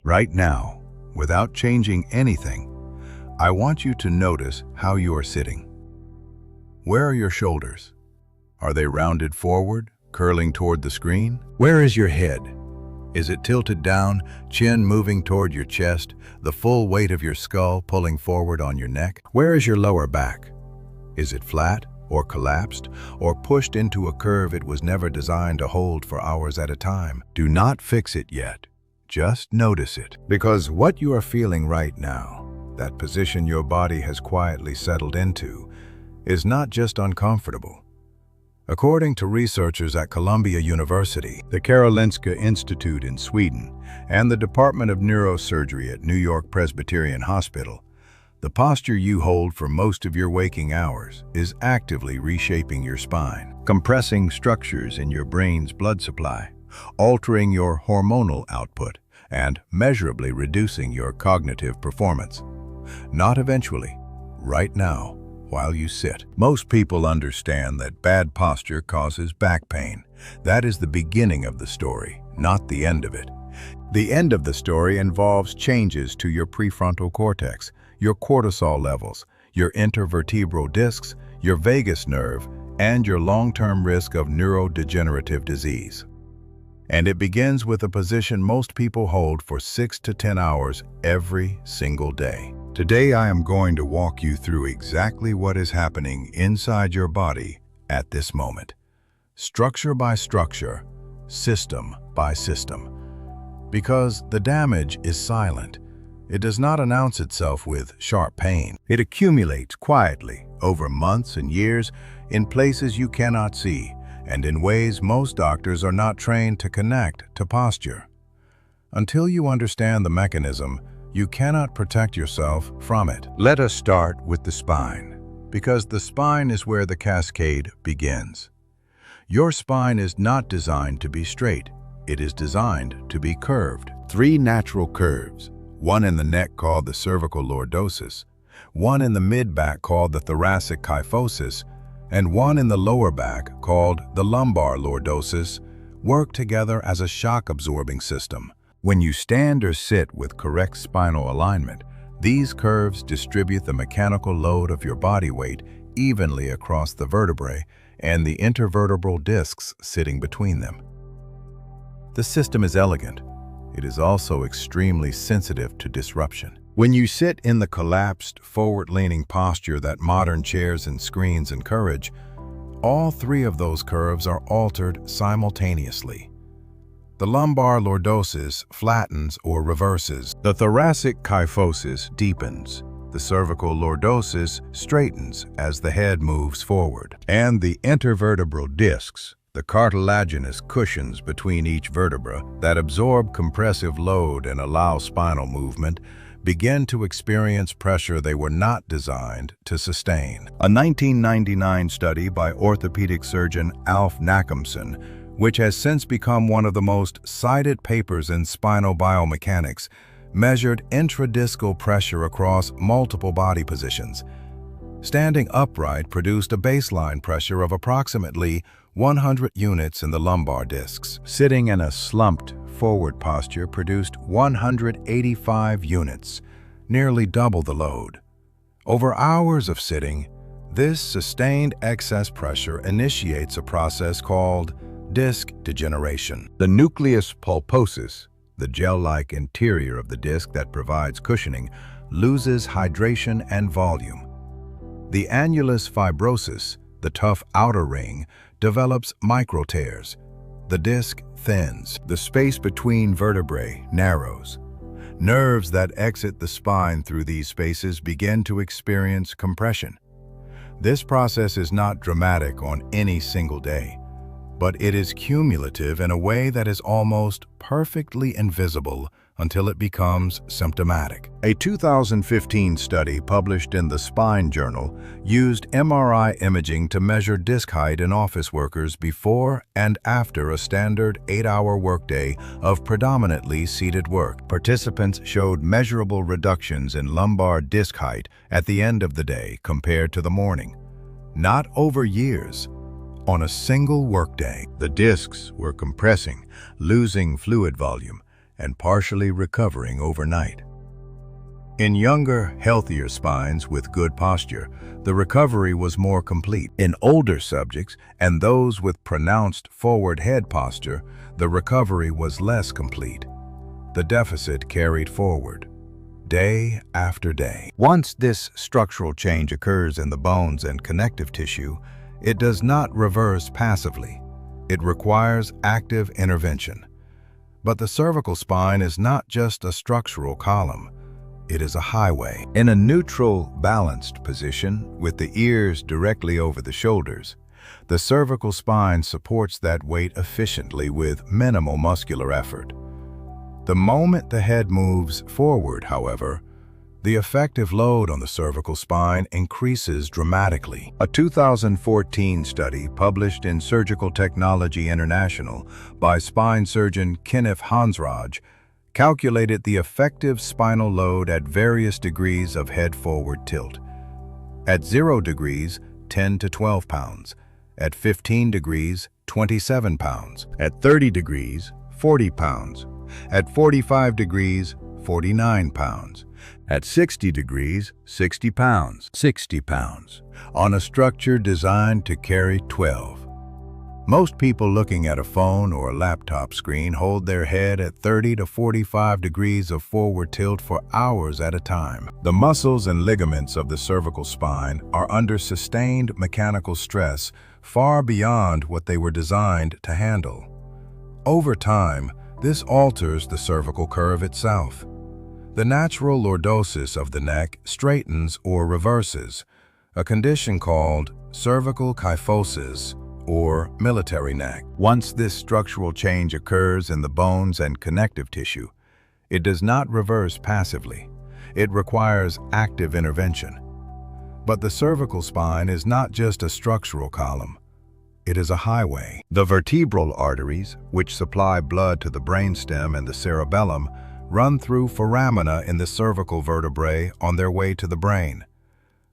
Right now, without changing anything, I want you to notice how you are sitting. Where are your shoulders? Are they rounded forward, curling toward the screen? Where is your head? Is it tilted down, chin moving toward your chest, the full weight of your skull pulling forward on your neck? Where is your lower back? Is it flat or collapsed or pushed into a curve it was never designed to hold for hours at a time? Do not fix it yet. Just notice it. Because what you are feeling right now, that position your body has quietly settled into, is not just uncomfortable. According to researchers at Columbia University, the Karolinska Institute in Sweden, and the Department of Neurosurgery at New York Presbyterian Hospital, the posture you hold for most of your waking hours is actively reshaping your spine, compressing structures in your brain's blood supply, altering your hormonal output, and measurably reducing your cognitive performance. Not eventually, right now, while you sit. Most people understand that bad posture causes back pain. That is the beginning of the story, not the end of it. The end of the story involves changes to your prefrontal cortex, your cortisol levels, your intervertebral discs, your vagus nerve, and your long-term risk of neurodegenerative disease. And it begins with a position most people hold for 6 to 10 hours every single day. Today I am going to walk you through exactly what is happening inside your body at this moment. Structure by structure, system by system. Because the damage is silent. It does not announce itself with sharp pain. It accumulates quietly over months and years in places you cannot see and in ways most doctors are not trained to connect to posture. Until you understand the mechanism, you cannot protect yourself from it. Let us start with the spine, because the spine is where the cascade begins. Your spine is not designed to be straight. It is designed to be curved. 3 natural curves, one in the neck called the cervical lordosis, one in the mid-back called the thoracic kyphosis, and one in the lower back called the lumbar lordosis, work together as a shock-absorbing system. When you stand or sit with correct spinal alignment, these curves distribute the mechanical load of your body weight evenly across the vertebrae and the intervertebral discs sitting between them. The system is elegant. It is also extremely sensitive to disruption. When you sit in the collapsed, forward-leaning posture that modern chairs and screens encourage, all 3 of those curves are altered simultaneously. The lumbar lordosis flattens or reverses. The thoracic kyphosis deepens. The cervical lordosis straightens as the head moves forward. And the intervertebral discs, the cartilaginous cushions between each vertebra that absorb compressive load and allow spinal movement, begin to experience pressure they were not designed to sustain. A 1999 study by orthopedic surgeon Alf Nackhamson, which has since become one of the most cited papers in spinal biomechanics, measured intradiscal pressure across multiple body positions. Standing upright produced a baseline pressure of approximately 100 units in the lumbar discs. Sitting in a slumped forward posture produced 185 units, nearly double the load. Over hours of sitting, this sustained excess pressure initiates a process called disc degeneration. The nucleus pulposus, the gel-like interior of the disc that provides cushioning, loses hydration and volume. The annulus fibrosus, the tough outer ring, develops microtears. The disc thins. The space between vertebrae narrows. Nerves that exit the spine through these spaces begin to experience compression. This process is not dramatic on any single day, but it is cumulative in a way that is almost perfectly invisible until it becomes symptomatic. A 2015 study published in the Spine Journal used MRI imaging to measure disc height in office workers before and after a standard 8-hour workday of predominantly seated work. Participants showed measurable reductions in lumbar disc height at the end of the day compared to the morning. Not over years. On a single workday, the discs were compressing, losing fluid volume, and partially recovering overnight. In younger, healthier spines with good posture, the recovery was more complete. In older subjects and those with pronounced forward head posture, the recovery was less complete. The deficit carried forward, day after day. Once this structural change occurs in the bones and connective tissue, it does not reverse passively. It requires active intervention. But the cervical spine is not just a structural column. It is a highway. In a neutral, balanced position, with the ears directly over the shoulders, the cervical spine supports that weight efficiently with minimal muscular effort. The moment the head moves forward, however, the effective load on the cervical spine increases dramatically. A 2014 study published in Surgical Technology International by spine surgeon Kenneth Hansraj calculated the effective spinal load at various degrees of head forward tilt. At 0 degrees, 10 to 12 pounds. At 15 degrees, 27 pounds. At 30 degrees, 40 pounds. At 45 degrees, 49 pounds. At 60 degrees, 60 pounds. 60 pounds. On a structure designed to carry 12. Most people looking at a phone or a laptop screen hold their head at 30 to 45 degrees of forward tilt for hours at a time. The muscles and ligaments of the cervical spine are under sustained mechanical stress far beyond what they were designed to handle. Over time, this alters the cervical curve itself. The natural lordosis of the neck straightens or reverses, a condition called cervical kyphosis, or military neck. Once this structural change occurs in the bones and connective tissue, it does not reverse passively. It requires active intervention. But the cervical spine is not just a structural column. It is a highway. The vertebral arteries, which supply blood to the brainstem and the cerebellum, run through foramina in the cervical vertebrae on their way to the brain.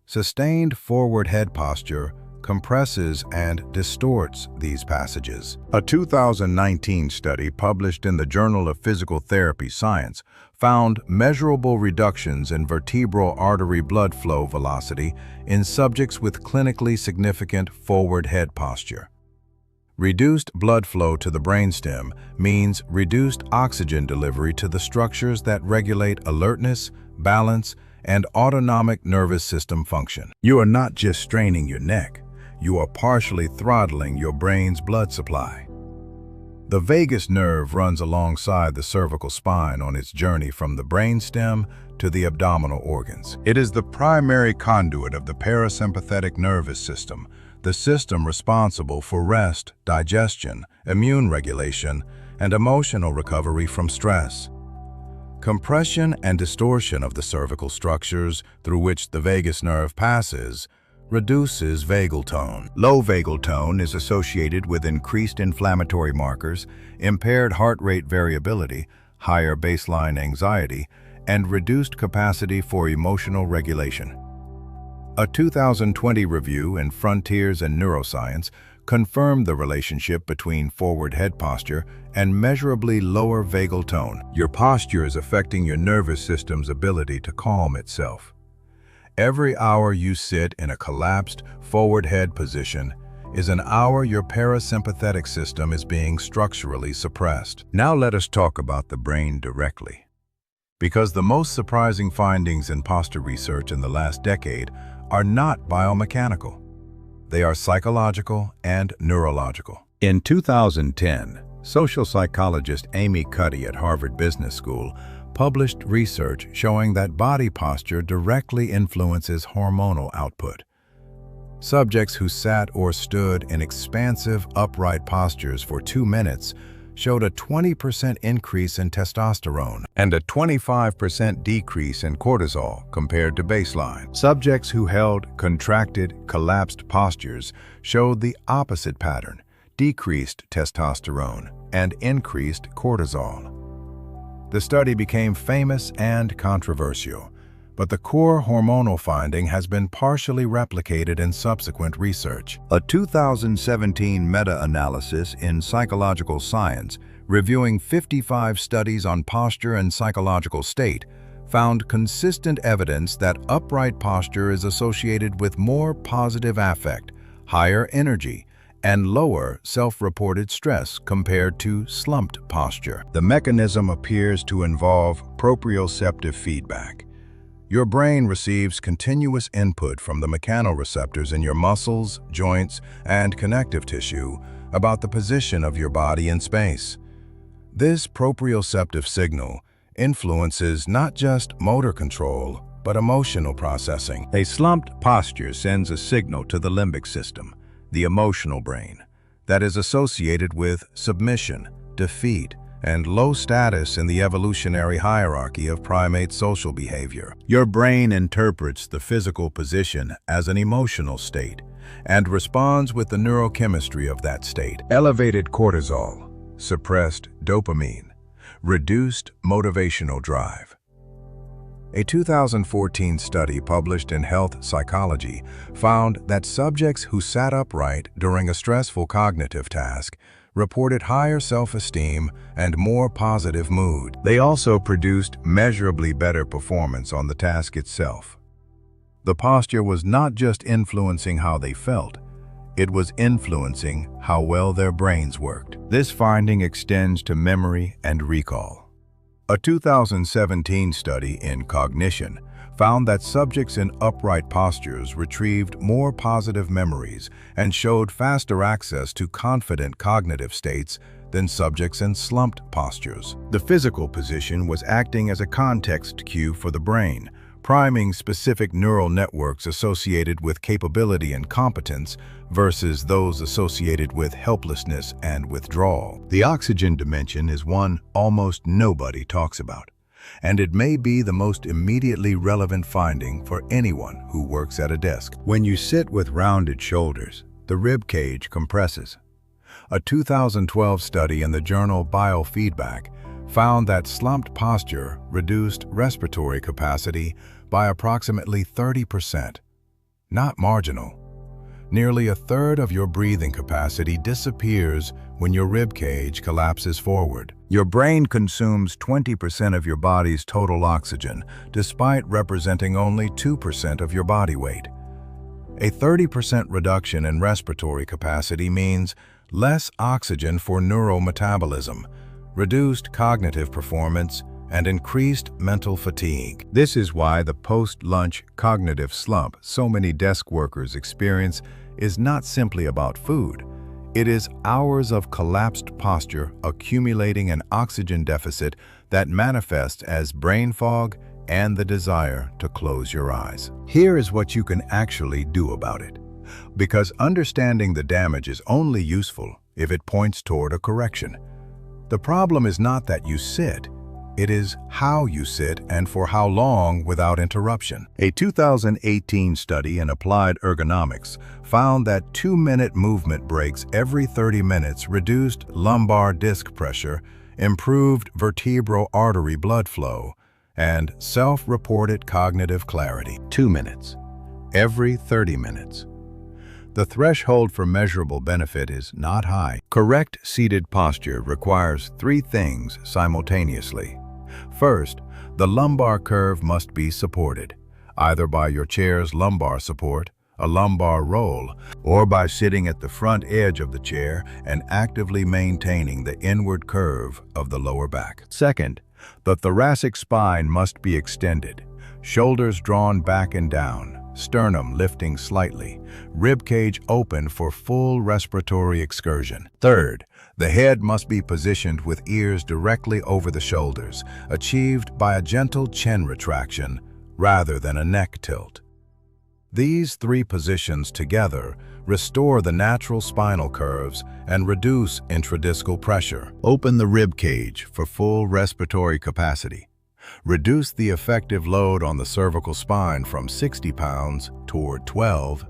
Sustained forward head posture compresses and distorts these passages. A 2019 study published in the Journal of Physical Therapy Science found measurable reductions in vertebral artery blood flow velocity in subjects with clinically significant forward head posture. Reduced blood flow to the brainstem means reduced oxygen delivery to the structures that regulate alertness, balance, and autonomic nervous system function. You are not just straining your neck. You are partially throttling your brain's blood supply. The vagus nerve runs alongside the cervical spine on its journey from the brainstem to the abdominal organs. It is the primary conduit of the parasympathetic nervous system, the system responsible for rest, digestion, immune regulation, and emotional recovery from stress. Compression and distortion of the cervical structures through which the vagus nerve passes reduces vagal tone. Low vagal tone is associated with increased inflammatory markers, impaired heart rate variability, higher baseline anxiety, and reduced capacity for emotional regulation. A 2020 review in Frontiers in Neuroscience confirmed the relationship between forward head posture and measurably lower vagal tone. Your posture is affecting your nervous system's ability to calm itself. Every hour you sit in a collapsed forward head position is an hour your parasympathetic system is being structurally suppressed. Now let us talk about the brain directly. Because the most surprising findings in posture research in the last decade are not biomechanical. They are psychological and neurological. In 2010, social psychologist Amy Cuddy at Harvard Business School published research showing that body posture directly influences hormonal output. Subjects who sat or stood in expansive, upright postures for 2 minutes showed a 20% increase in testosterone and a 25% decrease in cortisol compared to baseline. Subjects who held contracted, collapsed postures showed the opposite pattern, decreased testosterone and increased cortisol. The study became famous and controversial, but the core hormonal finding has been partially replicated in subsequent research. A 2017 meta-analysis in Psychological Science reviewing 55 studies on posture and psychological state, found consistent evidence that upright posture is associated with more positive affect, higher energy, and lower self-reported stress compared to slumped posture. The mechanism appears to involve proprioceptive feedback. Your brain receives continuous input from the mechanoreceptors in your muscles, joints, and connective tissue about the position of your body in space. This proprioceptive signal influences not just motor control, but emotional processing. A slumped posture sends a signal to the limbic system, the emotional brain, that is associated with submission, defeat, and low status in the evolutionary hierarchy of primate social behavior. Your brain interprets the physical position as an emotional state and responds with the neurochemistry of that state. Elevated cortisol, suppressed dopamine, reduced motivational drive. A 2014 study published in Health Psychology found that subjects who sat upright during a stressful cognitive task reported higher self-esteem and more positive mood. They also produced measurably better performance on the task itself. The posture was not just influencing how they felt, it was influencing how well their brains worked. This finding extends to memory and recall. A 2017 study in cognition found that subjects in upright postures retrieved more positive memories and showed faster access to confident cognitive states than subjects in slumped postures. The physical position was acting as a context cue for the brain, priming specific neural networks associated with capability and competence versus those associated with helplessness and withdrawal. The oxygen dimension is one almost nobody talks about, and it may be the most immediately relevant finding for anyone who works at a desk. When you sit with rounded shoulders, the rib cage compresses. A 2012 study in the journal Biofeedback found that slumped posture reduced respiratory capacity by approximately 30%. Not marginal. Nearly a third of your breathing capacity disappears when your rib cage collapses forward. Your brain consumes 20% of your body's total oxygen, despite representing only 2% of your body weight. A 30% reduction in respiratory capacity means less oxygen for neurometabolism, reduced cognitive performance, and increased mental fatigue. This is why the post-lunch cognitive slump so many desk workers experience is not simply about food. It is hours of collapsed posture accumulating an oxygen deficit that manifests as brain fog and the desire to close your eyes. Here is what you can actually do about it. Because understanding the damage is only useful if it points toward a correction. The problem is not that you sit, it is how you sit and for how long without interruption. A 2018 study in applied ergonomics found that 2-minute movement breaks every 30 minutes reduced lumbar disc pressure, improved vertebral artery blood flow, and self-reported cognitive clarity. 2 minutes. Every 30 minutes. The threshold for measurable benefit is not high. Correct seated posture requires 3 things simultaneously. First, the lumbar curve must be supported, either by your chair's lumbar support, a lumbar roll, or by sitting at the front edge of the chair and actively maintaining the inward curve of the lower back. Second, the thoracic spine must be extended, shoulders drawn back and down, sternum lifting slightly, ribcage open for full respiratory excursion. Third, the head must be positioned with ears directly over the shoulders, achieved by a gentle chin retraction rather than a neck tilt. These 3 positions together restore the natural spinal curves and reduce intradiscal pressure. Open the rib cage for full respiratory capacity. Reduce the effective load on the cervical spine from 60 pounds toward 12.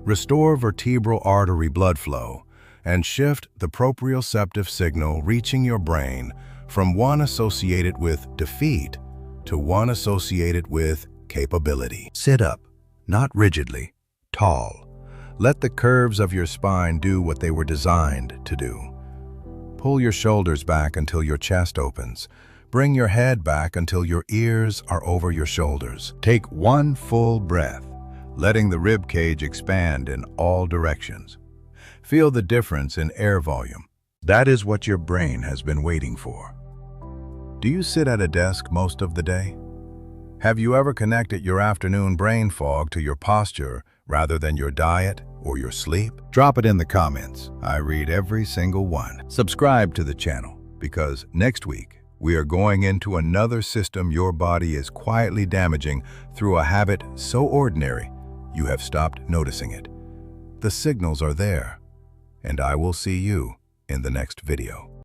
Restore vertebral artery blood flow and shift the proprioceptive signal reaching your brain from one associated with defeat to one associated with capability. Sit up, not rigidly, tall. Let the curves of your spine do what they were designed to do. Pull your shoulders back until your chest opens. Bring your head back until your ears are over your shoulders. Take one full breath, letting the rib cage expand in all directions. Feel the difference in air volume. That is what your brain has been waiting for. Do you sit at a desk most of the day? Have you ever connected your afternoon brain fog to your posture rather than your diet or your sleep? Drop it in the comments. I read every single one. Subscribe to the channel because next week we are going into another system your body is quietly damaging through a habit so ordinary you have stopped noticing it. The signals are there, and I will see you in the next video.